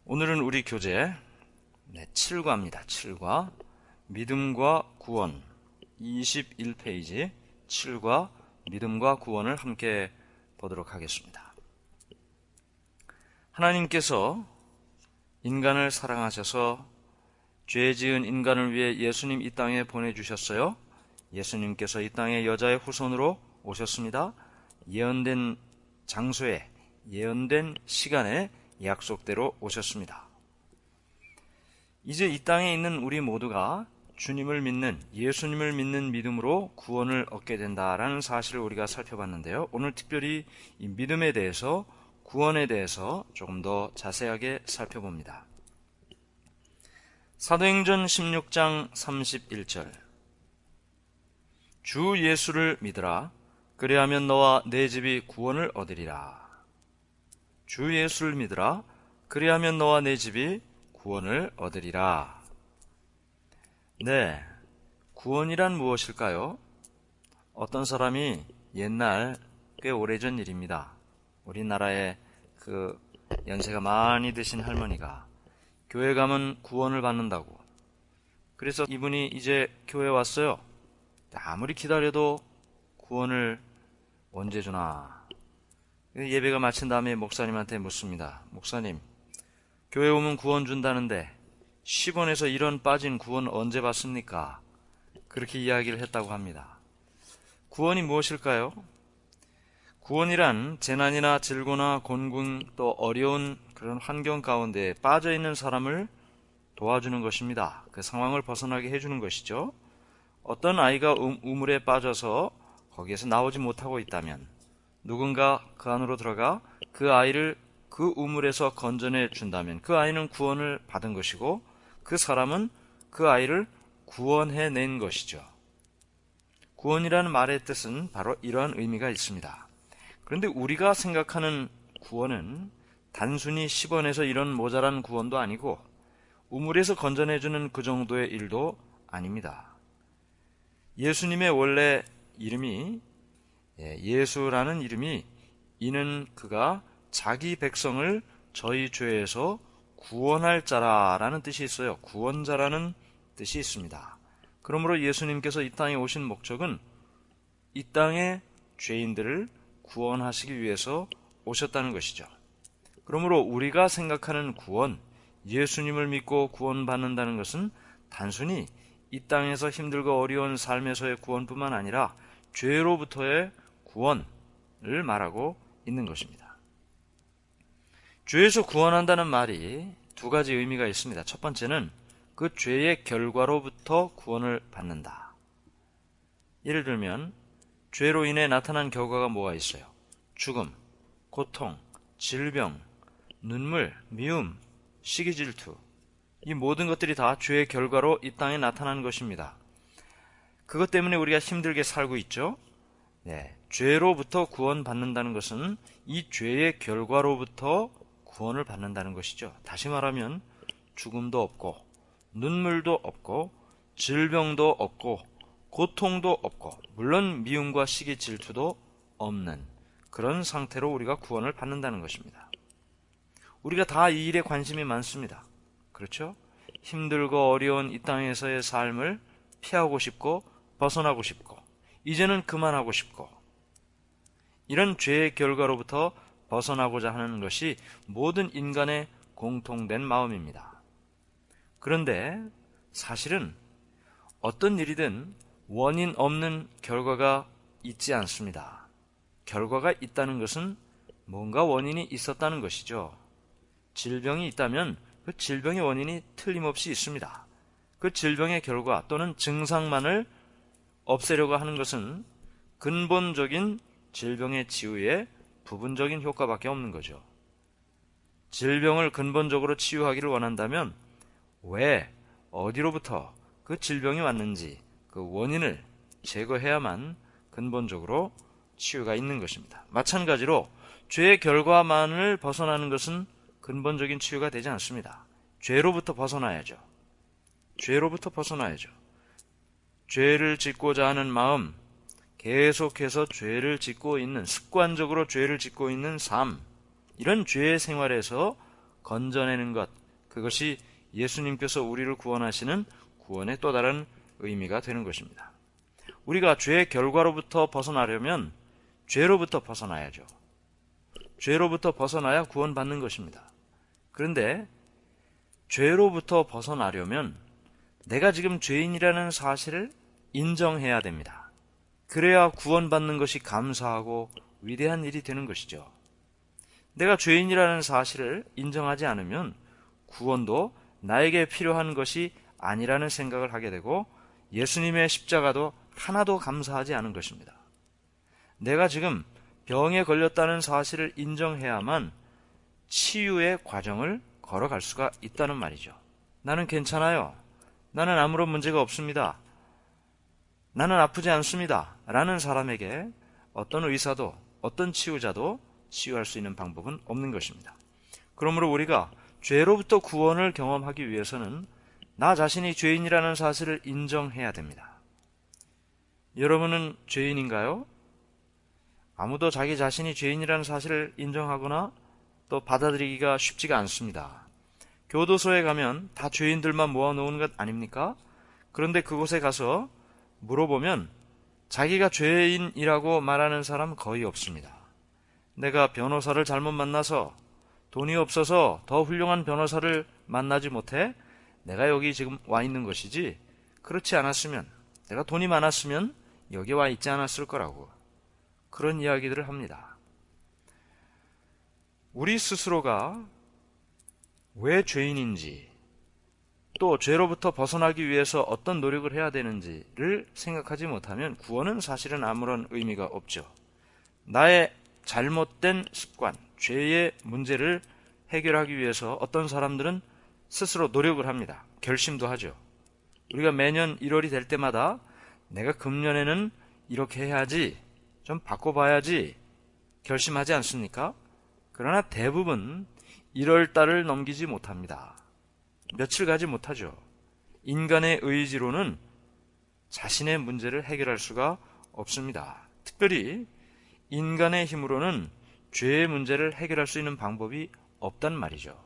오늘은 우리 교재 7과입니다. 7과 믿음과 구원 21페이지 7과 믿음과 구원을 함께 보도록 하겠습니다. 하나님께서 인간을 사랑하셔서 죄 지은 인간을 위해 예수님 이 땅에 보내주셨어요. 예수님께서 이 땅에 여자의 후손으로 오셨습니다. 예언된 장소에 예언된 시간에 약속대로 오셨습니다. 이제 이 땅에 있는 우리 모두가 주님을 믿는, 예수님을 믿는 믿음으로 구원을 얻게 된다라는 사실을 우리가 살펴봤는데요. 오늘 특별히 이 믿음에 대해서, 구원에 대해서 조금 더 자세하게 살펴봅니다. 사도행전 16장 31절 주 예수를 믿으라. 그리하면 너와 내 집이 구원을 얻으리라. 주 예수를 믿으라. 그리하면 너와 내 집이 구원을 얻으리라. 네, 구원이란 무엇일까요? 어떤 사람이 옛날 꽤 오래전 일입니다. 우리나라에 그 연세가 많이 드신 할머니가 교회 가면 구원을 받는다고. 그래서 이분이 이제 교회 왔어요. 아무리 기다려도 구원을 언제 주나. 예배가 마친 다음에 목사님한테 묻습니다. 목사님, 교회 오면 구원 준다는데 10원에서 1원 빠진 구원 언제 받습니까? 그렇게 이야기를 했다고 합니다. 구원이 무엇일까요? 구원이란 재난이나 질고나 곤궁 또 어려운 그런 환경 가운데 빠져있는 사람을 도와주는 것입니다. 그 상황을 벗어나게 해주는 것이죠. 어떤 아이가 우물에 빠져서 거기에서 나오지 못하고 있다면 누군가 그 안으로 들어가 그 아이를 그 우물에서 건져내 준다면 그 아이는 구원을 받은 것이고 그 사람은 그 아이를 구원해낸 것이죠. 구원이라는 말의 뜻은 바로 이러한 의미가 있습니다. 그런데 우리가 생각하는 구원은 단순히 10원에서 이런 모자란 구원도 아니고 우물에서 건져내주는 그 정도의 일도 아닙니다. 예수님의 원래 이름이 예수라는 이름이 이는 그가 자기 백성을 저희 죄에서 구원할 자라라는 뜻이 있어요. 구원자라는 뜻이 있습니다. 그러므로 예수님께서 이 땅에 오신 목적은 이 땅의 죄인들을 구원하시기 위해서 오셨다는 것이죠. 그러므로 우리가 생각하는 구원, 예수님을 믿고 구원받는다는 것은 단순히 이 땅에서 힘들고 어려운 삶에서의 구원뿐만 아니라 죄로부터의 구원을 말하고 있는 것입니다. 죄에서 구원한다는 말이 두 가지 의미가 있습니다. 첫 번째는 그 죄의 결과로부터 구원을 받는다. 예를 들면 죄로 인해 나타난 결과가 뭐가 있어요? 죽음, 고통, 질병, 눈물, 미움, 시기 질투. 이 모든 것들이 다 죄의 결과로 이 땅에 나타난 것입니다. 그것 때문에 우리가 힘들게 살고 있죠. 죄로부터 구원받는다는 것은 이 죄의 결과로부터 구원을 받는다는 것이죠. 다시 말하면 죽음도 없고 눈물도 없고 질병도 없고 고통도 없고 물론 미움과 시기 질투도 없는 그런 상태로 우리가 구원을 받는다는 것입니다. 우리가 다 이 일에 관심이 많습니다. 그렇죠? 힘들고 어려운 이 땅에서의 삶을 피하고 싶고 벗어나고 싶고 이제는 그만하고 싶고 이런 죄의 결과로부터 벗어나고자 하는 것이 모든 인간의 공통된 마음입니다. 그런데 사실은 어떤 일이든 원인 없는 결과가 있지 않습니다. 결과가 있다는 것은 뭔가 원인이 있었다는 것이죠. 질병이 있다면 그 질병의 원인이 틀림없이 있습니다. 그 질병의 결과 또는 증상만을 없애려고 하는 것은 근본적인 질병의 치유에 부분적인 효과밖에 없는 거죠. 질병을 근본적으로 치유하기를 원한다면 왜, 어디로부터 그 질병이 왔는지 그 원인을 제거해야만 근본적으로 치유가 있는 것입니다. 마찬가지로 죄의 결과만을 벗어나는 것은 근본적인 치유가 되지 않습니다. 죄로부터 벗어나야죠. 죄로부터 벗어나야죠. 죄를 짓고자 하는 마음, 계속해서 죄를 짓고 있는, 습관적으로 죄를 짓고 있는 삶, 이런 죄의 생활에서 건져내는 것, 그것이 예수님께서 우리를 구원하시는 구원의 또 다른 의미가 되는 것입니다. 우리가 죄의 결과로부터 벗어나려면 죄로부터 벗어나야죠. 죄로부터 벗어나야 구원받는 것입니다. 그런데 죄로부터 벗어나려면 내가 지금 죄인이라는 사실을 인정해야 됩니다. 그래야 구원받는 것이 감사하고 위대한 일이 되는 것이죠. 내가 죄인이라는 사실을 인정하지 않으면 구원도 나에게 필요한 것이 아니라는 생각을 하게 되고 예수님의 십자가도 하나도 감사하지 않은 것입니다. 내가 지금 병에 걸렸다는 사실을 인정해야만 치유의 과정을 걸어갈 수가 있다는 말이죠. 나는 괜찮아요. 나는 아무런 문제가 없습니다. 나는 아프지 않습니다. 라는 사람에게 어떤 의사도 어떤 치유자도 치유할 수 있는 방법은 없는 것입니다. 그러므로 우리가 죄로부터 구원을 경험하기 위해서는 나 자신이 죄인이라는 사실을 인정해야 됩니다. 여러분은 죄인인가요? 아무도 자기 자신이 죄인이라는 사실을 인정하거나 또 받아들이기가 쉽지가 않습니다. 교도소에 가면 다 죄인들만 모아놓은 것 아닙니까? 그런데 그곳에 가서 물어보면 자기가 죄인이라고 말하는 사람 거의 없습니다. 내가 변호사를 잘못 만나서 돈이 없어서 더 훌륭한 변호사를 만나지 못해 내가 여기 지금 와 있는 것이지, 그렇지 않았으면, 내가 돈이 많았으면 여기 와 있지 않았을 거라고 그런 이야기들을 합니다. 우리 스스로가 왜 죄인인지, 또 죄로부터 벗어나기 위해서 어떤 노력을 해야 되는지를 생각하지 못하면 구원은 사실은 아무런 의미가 없죠. 나의 잘못된 습관, 죄의 문제를 해결하기 위해서 어떤 사람들은 스스로 노력을 합니다. 결심도 하죠. 우리가 매년 1월이 될 때마다 내가 금년에는 이렇게 해야지, 좀 바꿔봐야지 결심하지 않습니까? 그러나 대부분 1월달을 넘기지 못합니다. 며칠 가지 못하죠. 인간의 의지로는 자신의 문제를 해결할 수가 없습니다. 특별히 인간의 힘으로는 죄의 문제를 해결할 수 있는 방법이 없단 말이죠.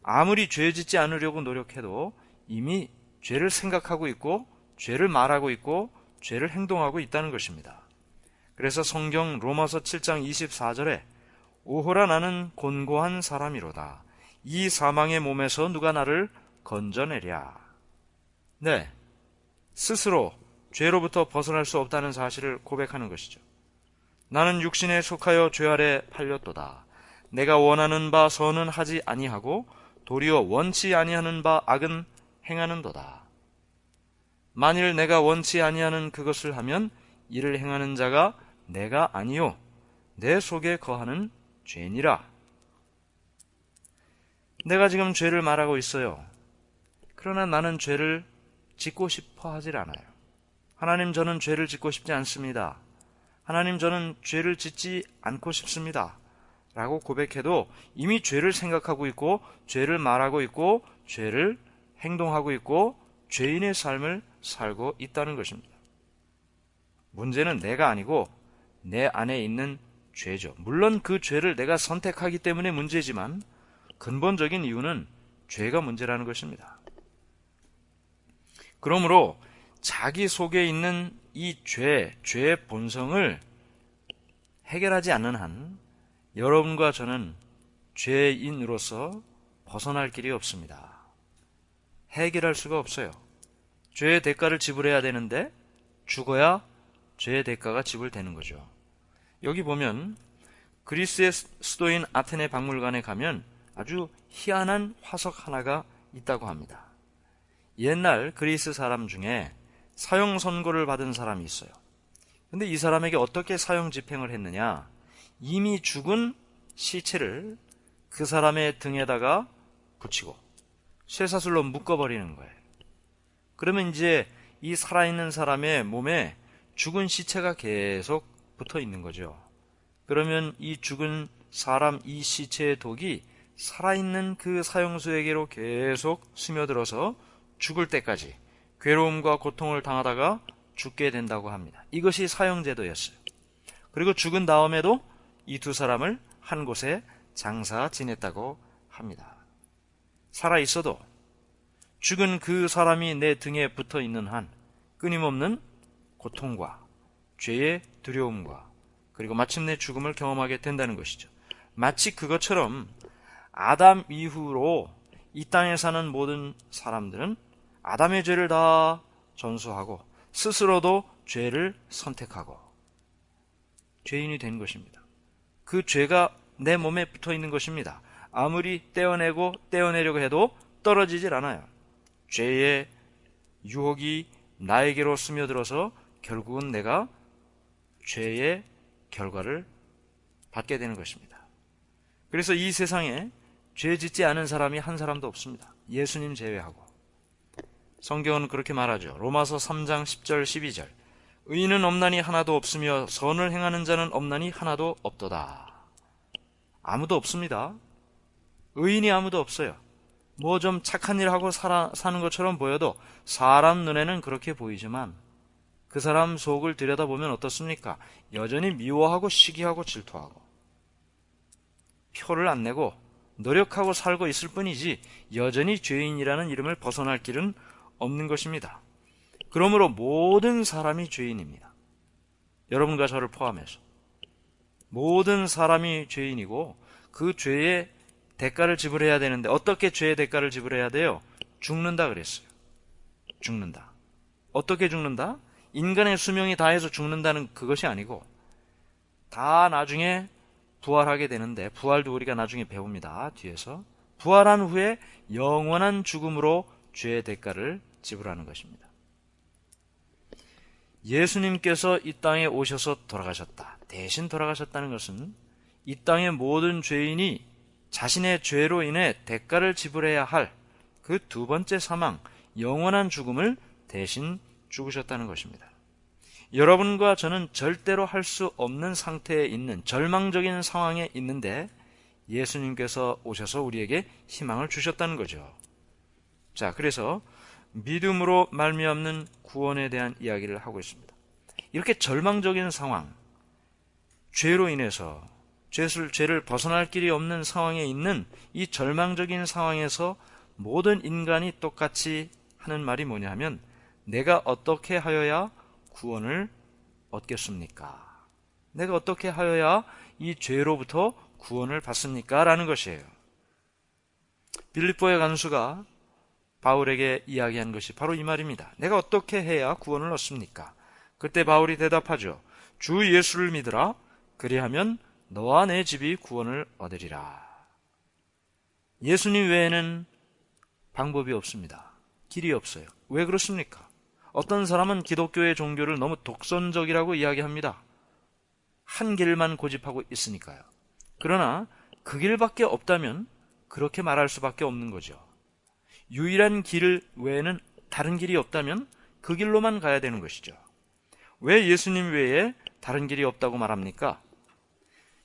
아무리 죄 짓지 않으려고 노력해도 이미 죄를 생각하고 있고 죄를 말하고 있고 죄를 행동하고 있다는 것입니다. 그래서 성경 로마서 7장 24절에 오호라 나는 곤고한 사람이로다. 이 사망의 몸에서 누가 나를 건져내랴. 네, 스스로 죄로부터 벗어날 수 없다는 사실을 고백하는 것이죠. 나는 육신에 속하여 죄 아래 팔렸도다. 내가 원하는 바 선은 하지 아니하고 도리어 원치 아니하는 바 악은 행하는도다. 만일 내가 원치 아니하는 그것을 하면 이를 행하는 자가 내가 아니요 내 속에 거하는 죄니라. 내가 지금 죄를 말하고 있어요. 그러나 나는 죄를 짓고 싶어 하질 않아요. 하나님, 저는 죄를 짓고 싶지 않습니다. 하나님, 저는 죄를 짓지 않고 싶습니다. 라고 고백해도 이미 죄를 생각하고 있고 죄를 말하고 있고 죄를 행동하고 있고 죄인의 삶을 살고 있다는 것입니다. 문제는 내가 아니고 내 안에 있는 죄죠. 물론 그 죄를 내가 선택하기 때문에 문제지만 근본적인 이유는 죄가 문제라는 것입니다. 그러므로 자기 속에 있는 이 죄의 본성을 해결하지 않는 한 여러분과 저는 죄인으로서 벗어날 길이 없습니다. 해결할 수가 없어요. 죄의 대가를 지불해야 되는데 죽어야 죄의 대가가 지불되는 거죠. 여기 보면 그리스의 수도인 아테네 박물관에 가면 아주 희한한 화석 하나가 있다고 합니다. 옛날 그리스 사람 중에 사형 선고를 받은 사람이 있어요. 근데 이 사람에게 어떻게 사형 집행을 했느냐? 이미 죽은 시체를 그 사람의 등에다가 붙이고 쇠사슬로 묶어버리는 거예요. 그러면 이제 이 살아있는 사람의 몸에 죽은 시체가 계속 붙어 있는 거죠. 그러면 이 죽은 사람 이 시체의 독이 살아있는 그 사형수에게로 계속 스며들어서 죽을 때까지 괴로움과 고통을 당하다가 죽게 된다고 합니다. 이것이 사형제도였어요. 그리고 죽은 다음에도 이 두 사람을 한 곳에 장사 지냈다고 합니다. 합니다. 살아있어도 죽은 그 사람이 내 등에 붙어 있는 한 끊임없는 고통과 죄의 두려움과 그리고 마침내 죽음을 경험하게 된다는 것이죠. 마치 그것처럼 아담 이후로 이 땅에 사는 모든 사람들은 아담의 죄를 다 전수하고 스스로도 죄를 선택하고 죄인이 된 것입니다. 그 죄가 내 몸에 붙어 있는 것입니다. 아무리 떼어내려고 해도 떨어지질 않아요. 죄의 유혹이 나에게로 스며들어서 결국은 내가 죄의 결과를 받게 되는 것입니다. 그래서 이 세상에 죄 짓지 않은 사람이 한 사람도 없습니다. 예수님 제외하고. 성경은 그렇게 말하죠. 로마서 3장 10절 12절. 의인은 없나니 하나도 없으며 선을 행하는 자는 없나니 하나도 없도다. 아무도 없습니다. 의인이 아무도 없어요. 뭐 좀 착한 일 하고 사는 것처럼 보여도 사람 눈에는 그렇게 보이지만 그 사람 속을 들여다보면 어떻습니까? 여전히 미워하고 시기하고 질투하고 표를 안 내고 노력하고 살고 있을 뿐이지 여전히 죄인이라는 이름을 벗어날 길은 없는 것입니다. 그러므로 모든 사람이 죄인입니다. 여러분과 저를 포함해서 모든 사람이 죄인이고 그 죄의 대가를 지불해야 되는데 어떻게 죄의 대가를 지불해야 돼요? 죽는다 그랬어요. 죽는다. 어떻게 죽는다? 인간의 수명이 다해서 죽는다는 그것이 아니고 다 나중에 부활하게 되는데 부활도 우리가 나중에 배웁니다. 뒤에서 부활한 후에 영원한 죽음으로 죄의 대가를 지불하는 것입니다. 예수님께서 이 땅에 오셔서 돌아가셨다. 대신 돌아가셨다는 것은 이 땅의 모든 죄인이 자신의 죄로 인해 대가를 지불해야 할 그 두 번째 사망, 영원한 죽음을 대신 죽으셨다는 것입니다. 여러분과 저는 절대로 할 수 없는 상태에 있는 절망적인 상황에 있는데 예수님께서 오셔서 우리에게 희망을 주셨다는 거죠. 자, 그래서 믿음으로 말미암는 구원에 대한 이야기를 하고 있습니다. 이렇게 절망적인 상황, 죄로 인해서 죄를 벗어날 길이 없는 상황에 있는 이 절망적인 상황에서 모든 인간이 똑같이 하는 말이 뭐냐 하면 내가 어떻게 하여야 구원을 얻겠습니까? 내가 어떻게 하여야 이 죄로부터 구원을 받습니까? 라는 것이에요. 빌립보의 간수가 바울에게 이야기한 것이 바로 이 말입니다. 내가 어떻게 해야 구원을 얻습니까? 그때 바울이 대답하죠. 주 예수를 믿으라. 그리하면 너와 내 집이 구원을 얻으리라. 예수님 외에는 방법이 없습니다. 길이 없어요. 왜 그렇습니까? 어떤 사람은 기독교의 종교를 너무 독선적이라고 이야기합니다. 한 길만 고집하고 있으니까요. 그러나 그 길밖에 없다면 그렇게 말할 수밖에 없는 거죠. 유일한 길 외에는 다른 길이 없다면 그 길로만 가야 되는 것이죠. 왜 예수님 외에 다른 길이 없다고 말합니까?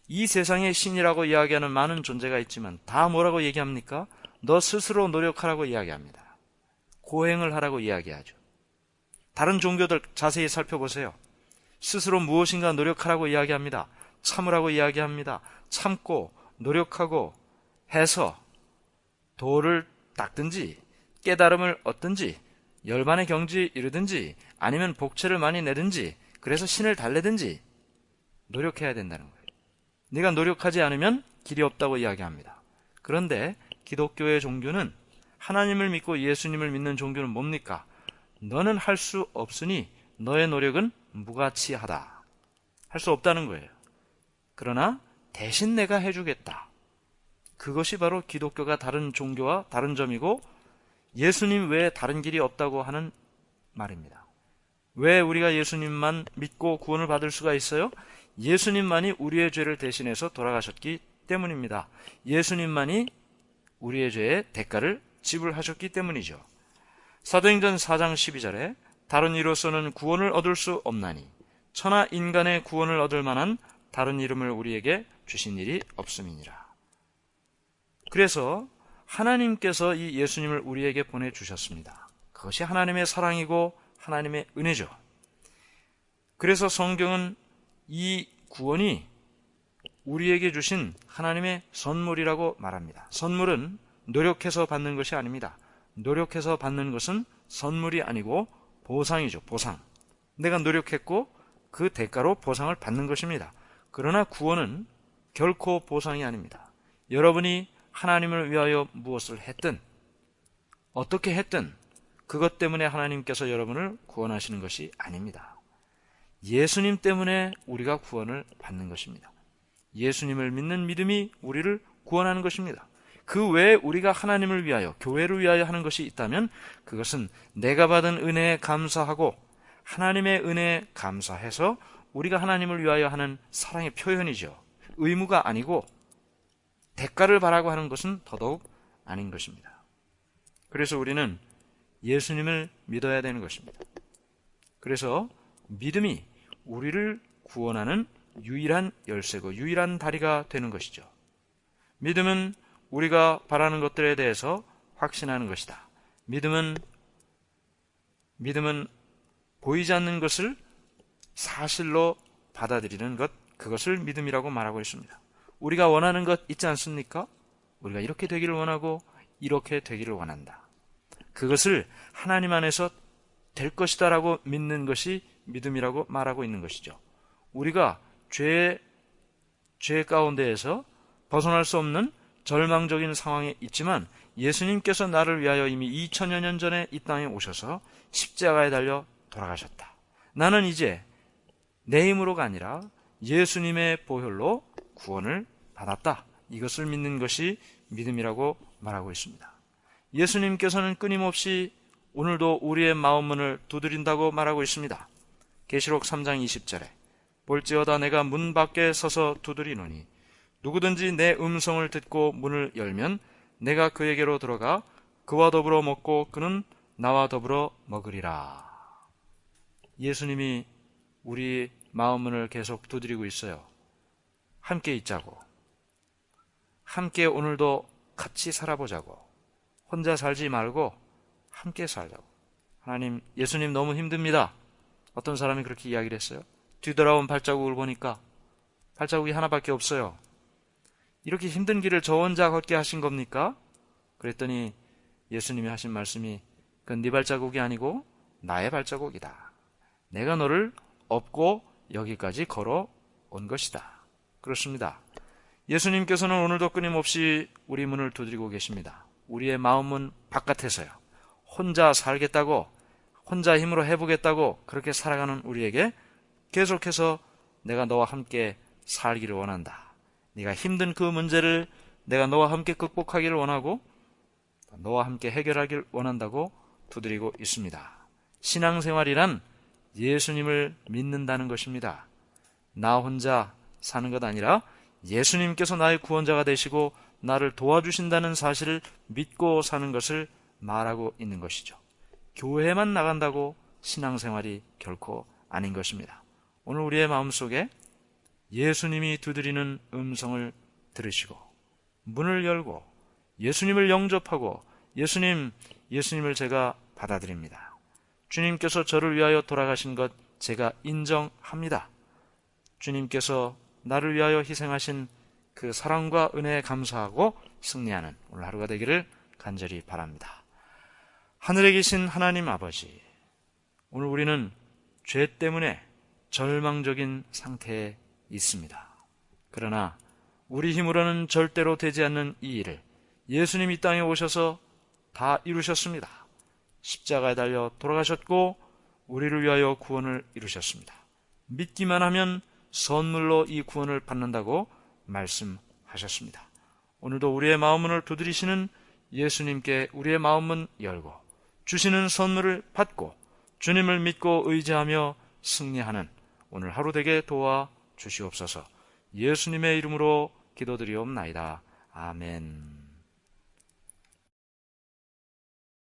이 세상에 신이라고 이야기하는 많은 존재가 있지만 다 뭐라고 얘기합니까? 너 스스로 노력하라고 이야기합니다. 고행을 하라고 이야기하죠. 다른 종교들 자세히 살펴보세요. 스스로 무엇인가 노력하라고 이야기합니다. 참으라고 이야기합니다. 참고 노력하고 해서 도를 닦든지 깨달음을 얻든지 열반의 경지에 이르든지 아니면 복채를 많이 내든지 그래서 신을 달래든지 노력해야 된다는 거예요. 네가 노력하지 않으면 길이 없다고 이야기합니다. 그런데 기독교의 종교는 하나님을 믿고 예수님을 믿는 종교는 뭡니까? 너는 할 수 없으니 너의 노력은 무가치하다. 할 수 없다는 거예요. 그러나 대신 내가 해주겠다. 그것이 바로 기독교가 다른 종교와 다른 점이고 예수님 외에 다른 길이 없다고 하는 말입니다. 왜 우리가 예수님만 믿고 구원을 받을 수가 있어요? 예수님만이 우리의 죄를 대신해서 돌아가셨기 때문입니다. 예수님만이 우리의 죄의 대가를 지불하셨기 때문이죠. 사도행전 4장 12절에 다른 이로서는 구원을 얻을 수 없나니 천하 인간의 구원을 얻을 만한 다른 이름을 우리에게 주신 일이 없음이니라. 그래서 하나님께서 이 예수님을 우리에게 보내주셨습니다. 그것이 하나님의 사랑이고 하나님의 은혜죠. 그래서 성경은 이 구원이 우리에게 주신 하나님의 선물이라고 말합니다. 선물은 노력해서 받는 것이 아닙니다. 노력해서 받는 것은 선물이 아니고 보상이죠. 보상. 내가 노력했고 그 대가로 보상을 받는 것입니다. 그러나 구원은 결코 보상이 아닙니다. 여러분이 하나님을 위하여 무엇을 했든 어떻게 했든 그것 때문에 하나님께서 여러분을 구원하시는 것이 아닙니다. 예수님 때문에 우리가 구원을 받는 것입니다. 예수님을 믿는 믿음이 우리를 구원하는 것입니다. 그 외에 우리가 하나님을 위하여, 교회를 위하여 하는 것이 있다면 그것은 내가 받은 은혜에 감사하고 하나님의 은혜에 감사해서 우리가 하나님을 위하여 하는 사랑의 표현이죠. 의무가 아니고 대가를 바라고 하는 것은 더더욱 아닌 것입니다. 그래서 우리는 예수님을 믿어야 되는 것입니다. 그래서 믿음이 우리를 구원하는 유일한 열쇠고 유일한 다리가 되는 것이죠. 믿음은 우리가 바라는 것들에 대해서 확신하는 것이다. 믿음은 보이지 않는 것을 사실로 받아들이는 것, 그것을 믿음이라고 말하고 있습니다. 우리가 원하는 것 있지 않습니까? 우리가 이렇게 되기를 원하고 이렇게 되기를 원한다. 그것을 하나님 안에서 될 것이다 라고 믿는 것이 믿음이라고 말하고 있는 것이죠. 우리가 죄 가운데에서 벗어날 수 없는 절망적인 상황에 있지만 예수님께서 나를 위하여 이미 2000여 년 전에 이 땅에 오셔서 십자가에 달려 돌아가셨다. 나는 이제 내 힘으로가 아니라 예수님의 보혈로 구원을 받았다. 이것을 믿는 것이 믿음이라고 말하고 있습니다. 예수님께서는 끊임없이 오늘도 우리의 마음문을 두드린다고 말하고 있습니다. 계시록 3장 20절에 볼지어다 내가 문 밖에 서서 두드리노니 누구든지 내 음성을 듣고 문을 열면 내가 그에게로 들어가 그와 더불어 먹고 그는 나와 더불어 먹으리라. 예수님이 우리 마음문을 계속 두드리고 있어요. 함께 있자고. 함께 오늘도 같이 살아보자고. 혼자 살지 말고 함께 살자고. 하나님, 예수님 너무 힘듭니다. 어떤 사람이 그렇게 이야기를 했어요. 뒤돌아온 발자국을 보니까 발자국이 하나밖에 없어요. 이렇게 힘든 길을 저 혼자 걷게 하신 겁니까? 그랬더니 예수님이 하신 말씀이 그건 네 발자국이 아니고 나의 발자국이다. 내가 너를 업고 여기까지 걸어온 것이다. 그렇습니다. 예수님께서는 오늘도 끊임없이 우리 문을 두드리고 계십니다. 우리의 마음은 바깥에서요. 혼자 살겠다고, 혼자 힘으로 해보겠다고 그렇게 살아가는 우리에게 계속해서 내가 너와 함께 살기를 원한다. 네가 힘든 그 문제를 내가 너와 함께 극복하기를 원하고 너와 함께 해결하기를 원한다고 두드리고 있습니다. 신앙생활이란 예수님을 믿는다는 것입니다. 나 혼자 사는 것 아니라 예수님께서 나의 구원자가 되시고 나를 도와주신다는 사실을 믿고 사는 것을 말하고 있는 것이죠. 교회만 나간다고 신앙생활이 결코 아닌 것입니다. 오늘 우리의 마음속에 예수님이 두드리는 음성을 들으시고 문을 열고 예수님을 영접하고 예수님을 제가 받아들입니다. 주님께서 저를 위하여 돌아가신 것 제가 인정합니다. 주님께서 나를 위하여 희생하신 그 사랑과 은혜에 감사하고 승리하는 오늘 하루가 되기를 간절히 바랍니다. 하늘에 계신 하나님 아버지, 오늘 우리는 죄 때문에 절망적인 상태에 있습니다. 그러나 우리 힘으로는 절대로 되지 않는 이 일을 예수님 이 땅에 오셔서 다 이루셨습니다. 십자가에 달려 돌아가셨고 우리를 위하여 구원을 이루셨습니다. 믿기만 하면 선물로 이 구원을 받는다고 말씀하셨습니다. 오늘도 우리의 마음문을 두드리시는 예수님께 우리의 마음문 열고 주시는 선물을 받고 주님을 믿고 의지하며 승리하는 오늘 하루 되게 도와 주시옵소서. 예수님의 이름으로 기도드리옵나이다. 아멘.